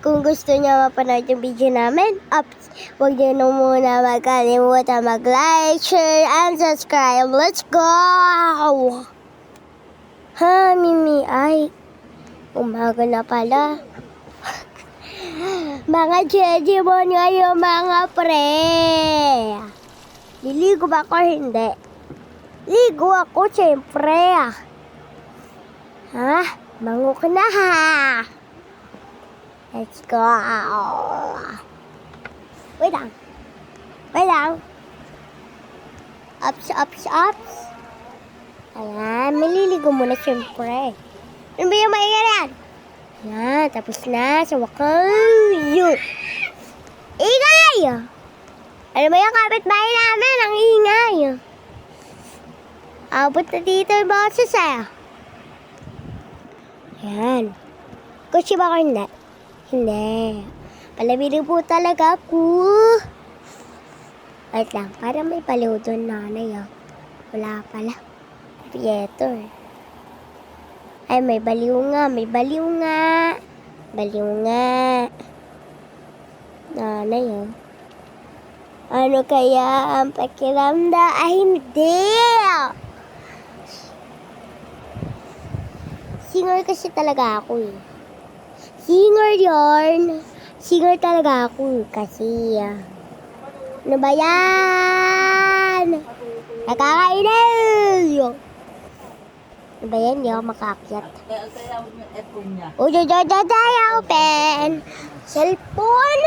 Kung gusto niyo mapanood yung video namin, huwag niyo na muna magkalimutan mag-like, share, and subscribe. Let's go! Ha, Mimi, ay, umaga na pala. Mga Jejimon ngayon, mga pre. Liligo ba ako? Hindi. Ligo ako, siyempre. Ha? Bango ka na, ha? Let's go. Wait lang. Wait lang. Ups. Ayan, maliligo muna siyempre. Ano ba yung maingay yan? Ayan, tapos na sa wakas. Yun. Ingay! Ano ba yung kapitbahay namin? Ang ingay. Abot na dito yung boses eh. Ayan. Kutsi ba ko hindi? Hindi. Palamili po talaga ako. Wait lang, parang may baliw doon nanay ah. Wala pala. Pieto eh. Ay, may baliw nga. Baliw nga. Nanay ah. Ano kaya ang pakiramdam? Ay, hindi. Singer kasi talaga ako eh. Singer yarn. Singer talaga ako kasi. Ano ba yan? Nakakainis! Ano ba yan? Hindi ako makaakyat. Open! Cellphone!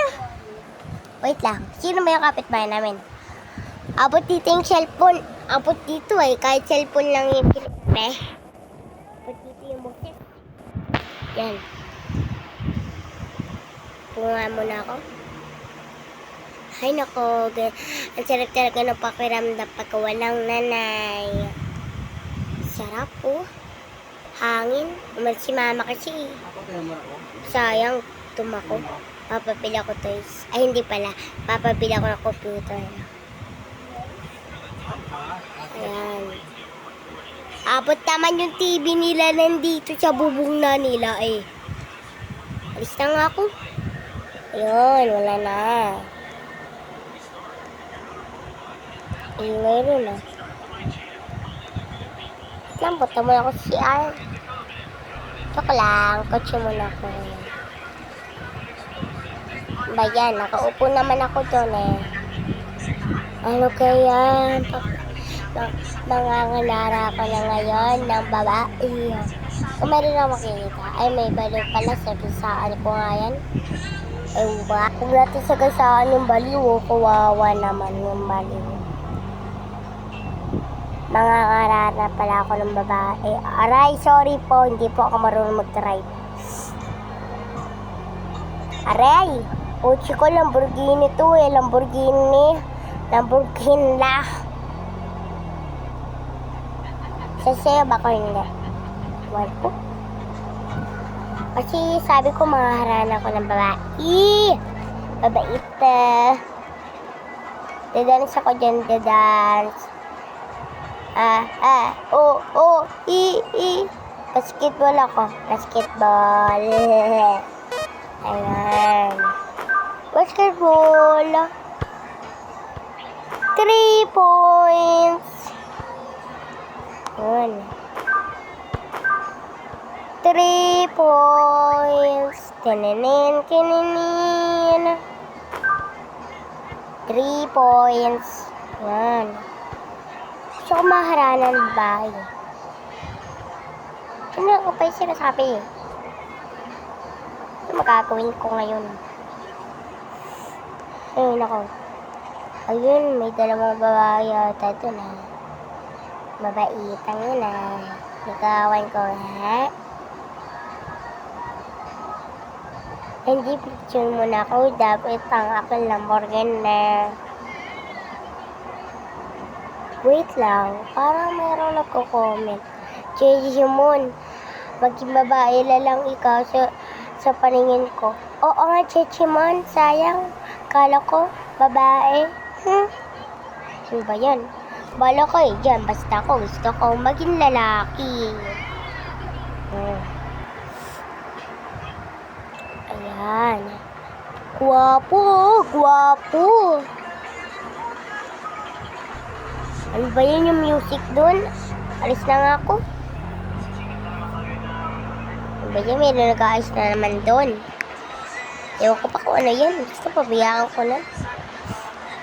Wait lang. Sino ba yung kapitbahay namin? Abot dito yung cellphone. Abot dito eh. Kahit cellphone lang yung pinipre. Abot dito yung bukit. Yan. Tunga muna ako. Ay nako, ang sarap talaga ng pakiramdam pagka walang nanay. Sarap po. Hangin. Umalis si mama kasi. Sayang, tumako. Papapila ko toys. Ay hindi pala. Papapila ko ng computer. Ayan. Abot naman yung TV nila nandito sa bubong na nila eh. Alis na nga ako. Ayun, wala na. Ingay rin ah. Lambutan mo ako si CR. Joke lang, kotse mo na ako. Bayan, nakaupo naman ako doon eh. Ano kaya? Nanganganara ko na ngayon ng babae. Kung meron na makikita, ay may baliw pala sa gasaan ko nga yan. Ewan ba? Kung natin sa gasaan yung baliw, kawawa naman yung baliw. Nangangarara pala ako ng babae. Aray, sorry po. Hindi po ako marunong mag-drive. Aray! Uchi ko, Lamborghini to eh. Lamborghini la. Sasayaw ba ko hindi? Wala po. Kasi sabi ko mangaharana ako ng babae. Babait. Dadance ako dyan, dadance. Basketball ako. Basketball. Ayan. Basketball. 3 points. Ayan. 3 points. Kininin. 3 points. Ayan. Gusto ko maharana ng bahay. Ano ko pa yung sinasabi? Ano magagawin ko ngayon? Ayun ako. Ayun, may dalawang babae yata ito na. Mabaitang yun ah. Nagawan ko, ha? Hindi picture muna ako. Dapat ang akin Lamborghini na. Wait lang, parang mayroong nagko-comment. Jejimon, maging babae lang ikaw sa paningin ko. Oo nga, Jejimon, sayang. Kala ko, babae. Ano ba yan? Bala ko eh, dyan. Basta ko, gusto ko maging lalaki. Yan. Guwapo, oh. Guwapo. Ano ba yun yung music dun? Alis na nga ako. Ano ba yun? May nag-aayos na naman dun. Ewan ko pa kung ano yun. Gusto pabayaan ko na.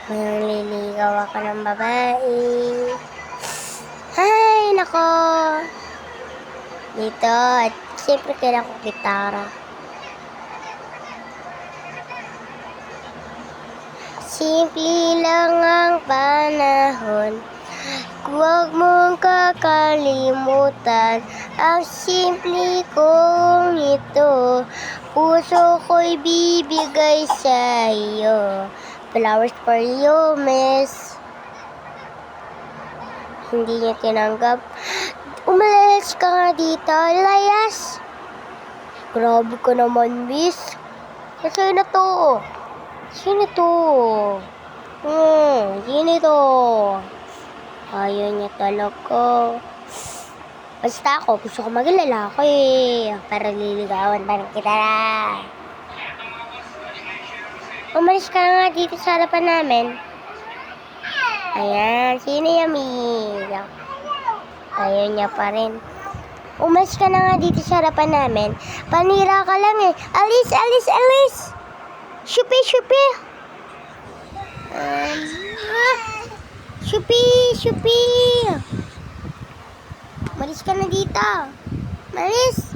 Mayroong liligaw ako ng babae. Ay, nako. Dito. At siyempre kailangan ko gitara. Simple lang ang panahon. Huwag mong kakalimutan ang simple kong ito. Puso ko'y bibigay sa iyo. Flowers for you, miss. Hindi niya tinanggap. Umalis ka nga dito, layas. Grabe ka naman, miss. Kasi na to. Sino to? Sino to? Ayaw niya talaga. Basta ako, gusto ko maging lalaki. Para liligawan pa ng kita na. Umalis ka nga dito sa harapan namin. Ayan, sino yung amiga? Ayaw niya pa rin. Umalis ka na nga dito sa harapan namin. Panira ka lang eh. Alis, alis, alis! Shupi, shupi! Shupi, shupi! Malis ka na dito. Malis!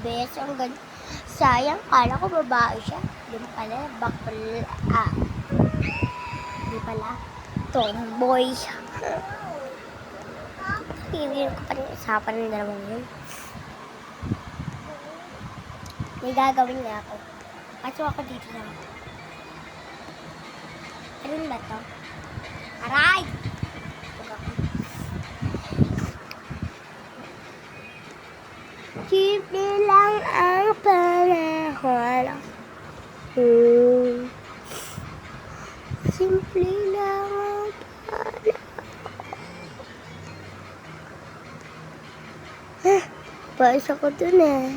Bes, ang ganda. Sayang, kala ko babae siya. Hindi pala, bakla. Hindi pala. Tomboy siya. Hindi ko pa rin usapan ng dalawang yun. May gagawin nga ako. Pasok ako dito na. Ano ba to? Aray! Simple lang ang panahon. Simple lang ang panahon. Paisa ko dun eh.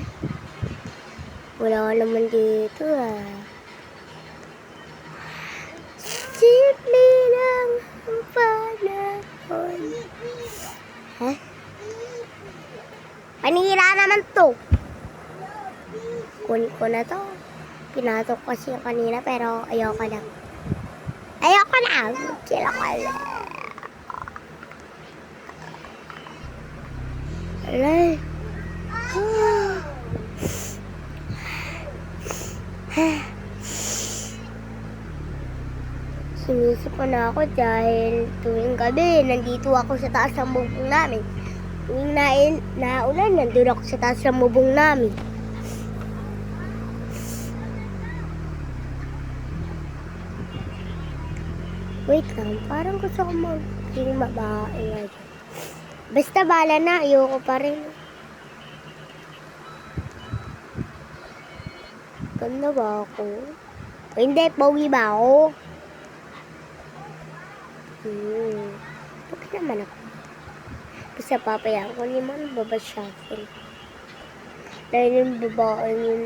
Wala ka naman dito ah. Simple lang ang panahon. Panira naman to. Kunin ko na to. Pinatok kasi yung kanina pero ayoko na. Ayoko na. Kila ko lang. Alay. Sinisip ko na ako dahil tuwing gabi nandito ako sa taas ng bubong namin. Tuwing naulan, nandun ako sa taas ng bubong namin. Wait lang, parang gusto ko maging babae ngayon. Basta bala na, ayoko pa rin. Ganda ba ako? O hindi, pogi ba ako? Pogi naman ako. Basta papayaan ko naman babasyakin. Dahil yung babae yung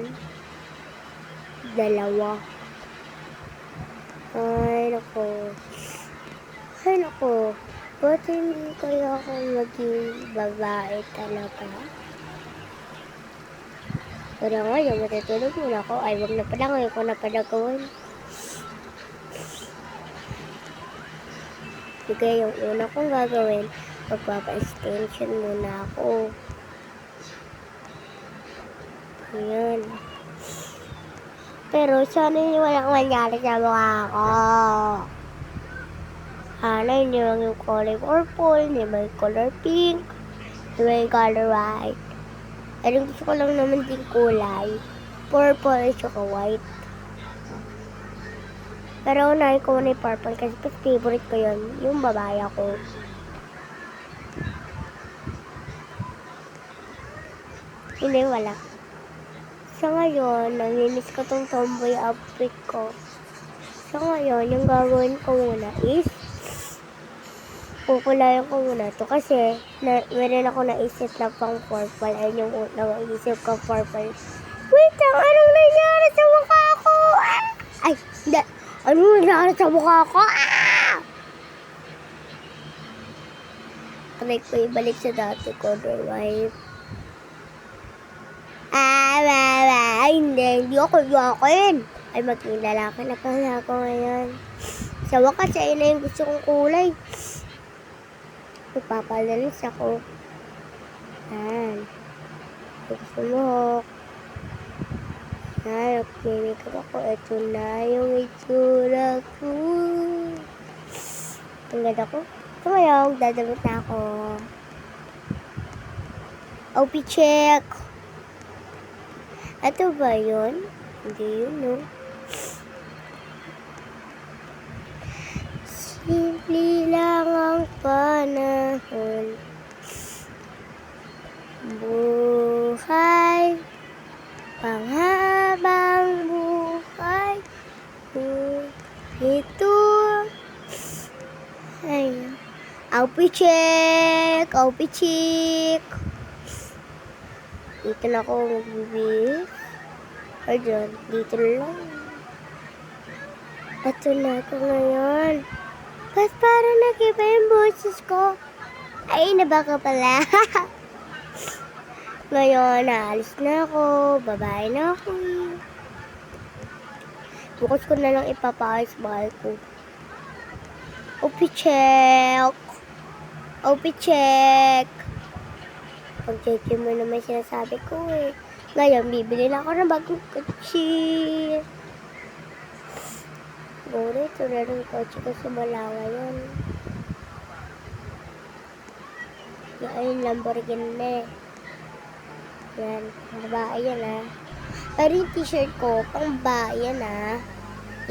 dalawa. Ay, nako. Ay, nako. Ba't hindi kaya ako maging babae talaga? Pero ngayon, matutulog muna ako. Ay, wag na pala. Ngayon ko na pala gawin. Kaya yung una kong gagawin, magpapa-extension muna ako. Ayan. Pero sana hindi walang mangyari sa mukha ko. Sana hindi lang yung color purple, hindi may color pink, hindi may color white. Pero gusto ko lang naman din kulay. Purple at saka white. Pero unahin ko muna yung purple kasi favorite ko yun. Yung babae ako. Hindi, wala. Sa ngayon, nanginis ko tong tomboy outfit ko. Sa ngayon, yung gagawin ko muna is kukulayan ko muna to kasi meron ako naisip na pang purple. Ayun yung naisip ko purple. Wait lang, anong nangyari sa mukha ko? Ah! Ay, hindi. Anong nangyari sa mukha ko? Ah! Try ko ibalik sa dati ko, otherwise. Hindi ako yakin. Ay, maging lalaki na pala ako ngayon. Sa wakas, ayun na yung gusto kong kulay. Magpapalanis ako. Yan. Pagsulok. Yan, nagmimikap ako. Ito na yung itsura ko. Ang ganda ko. So, ngayon, dadamit na ako. OP check. Ito ba yun? Hindi yun, no? Simple lang ang panahon. Buhay. Panghabang buhay. Ito. Ay. Outfit check. Outfit check. Dito na ako magbibis. Ayun, dito lang. Ito na ako ngayon. Ba't parang nag-iba yung boses ko? Ay, nabaka pala. Ngayon, naalis na ako. Babae na ako. Bukas ko na lang ipapakis bahal ko. OP check. OP check. Pag-check mo naman sinasabi ko eh. Ngayon, bibili na ako ng bagong kotse. Siguro, ito na rin kotse ko sa Malawa yun. Yan, Lamborghini. Yan, babae yan ah. Pero yung t-shirt ko, pang babae yan ah.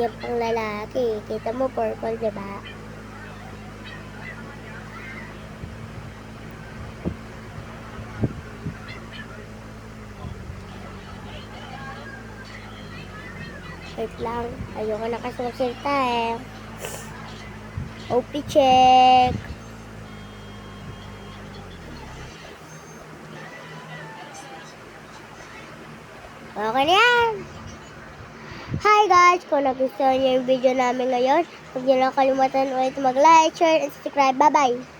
Yan pang lalaki. Kita mo purple, diba? Wait lang. Ayoko na kasi magsalita eh. OP check. Okay na yan. Hi guys! Kung nagustuhan niyo yung video namin ngayon, huwag niyo lang kalimutan ulit mag-like, share, and subscribe. Bye-bye!